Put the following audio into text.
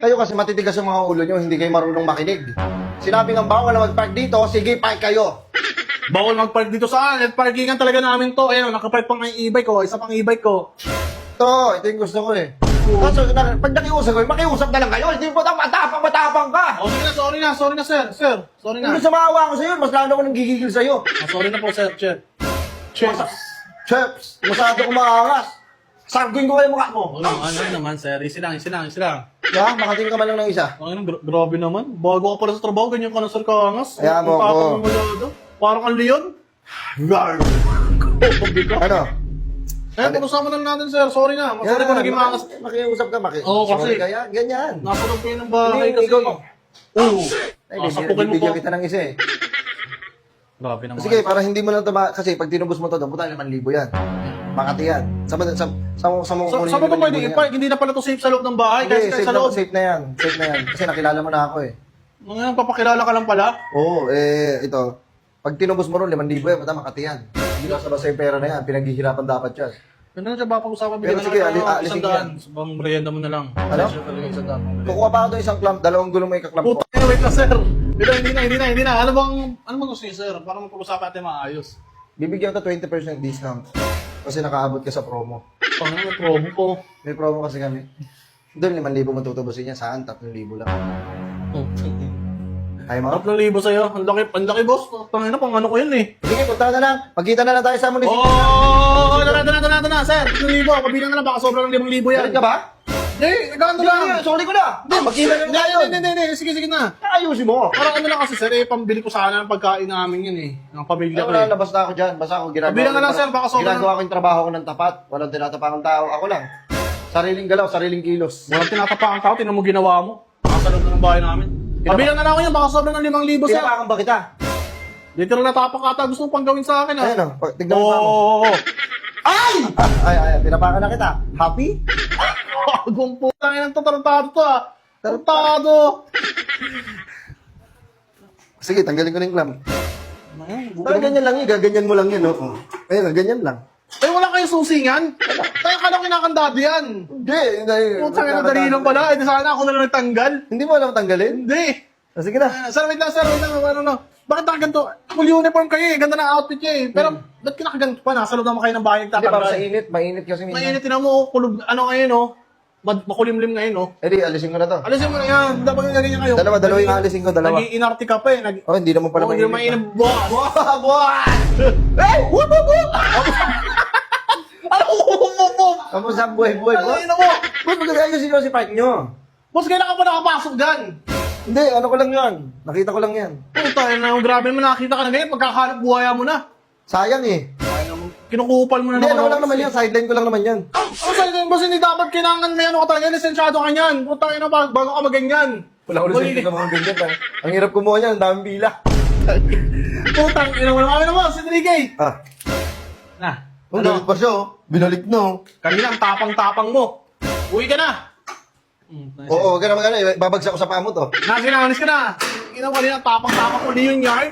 Kayo kasi matitigas yung mga ulo nyo, hindi kayo marunong makinig. Sinabi nga bawal na mag-park dito, sige, park kayo. Bawal mag-park dito saan. Parkingan talaga namin to. Ayun, nakapark pa nga yung e-bike ko. Isa pang e-bike ko. Ito yung gusto ko eh. Kaso, pag nakiusap ko, makiusap na lang kayo. Hindi mo matapang ka. Oh, sige na, sorry na, sir. Sir, sorry na. Hindi sa maawa ko sa'yo, mas lalo ko nang gigigil sa'yo. Sorry na po, sir. Cheers. Cheps, masyado ko maangas. Sarguin ko kayo mukha mo. Ano naman, sir? Easy lang. Ya, makating ka man lang ng isa. Grabe naman. Bago ka pala sa trabaho, ganyan ka na, sir, kaangas. Kaya mo ako. Parang kang leon. Ano? Pag-usapan na natin, sir. Sorry na. Sorry ko naging maangas. Makiusap ka, Oo, kasi- Sorry kaya, ganyan. Nasunod ko yun ng bahay Hindi, kasi. ikaw. Oo. Ay, Sapukin mo po. bibigyan kita ng isa eh. Grabe naman. Sige, para hindi mo lang kasi pag tinubos mo to, puta 5,000 yan. Makati yan. Sa mo kunin Sa mo yung to pwede 5,000 yan. i-park? Hindi na pala to safe sa loob ng bahay. Hindi, Kasi sa loob. safe na yan. Safe na yan. Kasi nakilala mo na ako eh. Ngayon, papakilala ka lang pala. Oo, ito. Pag tinubos mo ron, 5,000 yan, puta Makati yan. Hindi ka sa yung pera na yan. Pinaghihirapan dapat yan. Ganda na siya ba pag-usapan? Pero sige, alisin ko yan. Bang merienda mo na lang. Ano? Kukuha pa ako doon isang clamp, 2 gulong may kaklamp ko. Puta, wait lang, sir. Hindi na. Ano bang gusto niyo, sir? Para magpag-usapan natin maayos. Bibigyan ko 20% discount. Kasi nakaabot ka sa promo. Pangano may promo ko. May promo kasi kami. Doon 5,000 mo tutubusin niya, saan 3,000 lang. Ay mo? 3,000 sa'yo. Ang laki, boss. Tangina, pang ano ko yun eh. Sige, punta na lang. Pagkita na lang tayo sa munisipyo. Oh, tara, sir. 3,000. Kabilang na lang, baka sobrang 5,000 yan. Galit ka ba? Hindi, nagkano lang. Sorry ko na. Magkita na lang tayo. Hindi. Sige na. Ayusin mo. Parang ano lang kasi, sir, pambili ko sana ng pagkain namin yun eh. Ng pamilya ko Wala eh. na, basta ako dyan. Basta ako ginagawa. Kabilang na lang, sir, baka sobrang- Ginagawa ko yung trabaho ko ng tapat. Walang tinatapakang tao. Ako lang. Sariling galaw, sariling kilos. Walang tinatapakan tao, tinan mo ginawa mo. Nakasalog na ng bahay namin. Kabilang na lang ako yun, baka sobrang ng 5,000 sir. Tinapakan ba kita? Literal na tapak ata, gusto mo pang gawin sa akin ah. Ayan o, tignan mo pa mo. Oo. Ay! Ay, tinapakan na kita. Happy? Agong putang inang to, tarantado to ah. Tarantado! Sige, tanggalin ko na yung clamp. Ganyan lang yun, gaganyan mo lang yun. Oh. Ayun, ganyan lang. Eh, wala kayong susingan? Kaya ka lang kinakandado yan. Hindi. Putang ina, dali lang pala. Eh, di sana ako na lang nagtanggal. Hindi mo alam tanggalin? Hindi. Sige na. Sir, wait lang, ano. Bakit nakaganto? Full uniform kayo eh. Ganda ng outfit niya eh. Pero, ba't kinakaganto pa? Nasa loob naman kayo ng bahay Hindi, para nagtatanggal. sa init. Mainit kasi minsan. Mainit, tinan mo, kulog, ano ngayon oh. Makulimlim ngayon oh. Eh di, alisin ko na to. Alisin mo na yan, dapat gaganyan kayo. Dalawa yung alisin ko, dalawa. Nag-iinarte ka pa eh. Oh, hindi naman pala Hindi mainit. Boss! Buwan! Hey! Whoop, whoop, whoop! Ano? Whoop! Kamusta ang buhay-buhay, boss? Ano mo? Boss, magkakayosin ko si Park nyo. Boss, kailan ka pa nakapasok dyan? Hindi, ano ko lang yan. Nakita ko lang yan. Puta, grabe mo nakakita ka na ganyan. Pagkakahanap buhaya mo na. Sayang eh. Kinukupal mo na Hindi, ano ko lang naman yan. Sideline ko lang naman yan. Ano sa akin, boss, hindi dapat kailangan may ano ka talaga. Lisensyado ka niyan. Puta, bago ka maganyan. Wala ko lang sa mga ganyan. Ang hirap kumuha niyan. Ang daming bila. Putang, ina mo naman mo, si Enrique. Ah. Na, Binalik pa siya, oh. Binalik na, oh. kanina ang tapang-tapang mo. Uwi ka na. Oo, huwag ka na mag-ano. Babagsak ko sa paa mo to. Nasinanis ka na. Ina mo kanina, tapang-tapang mo, Leon Yarn.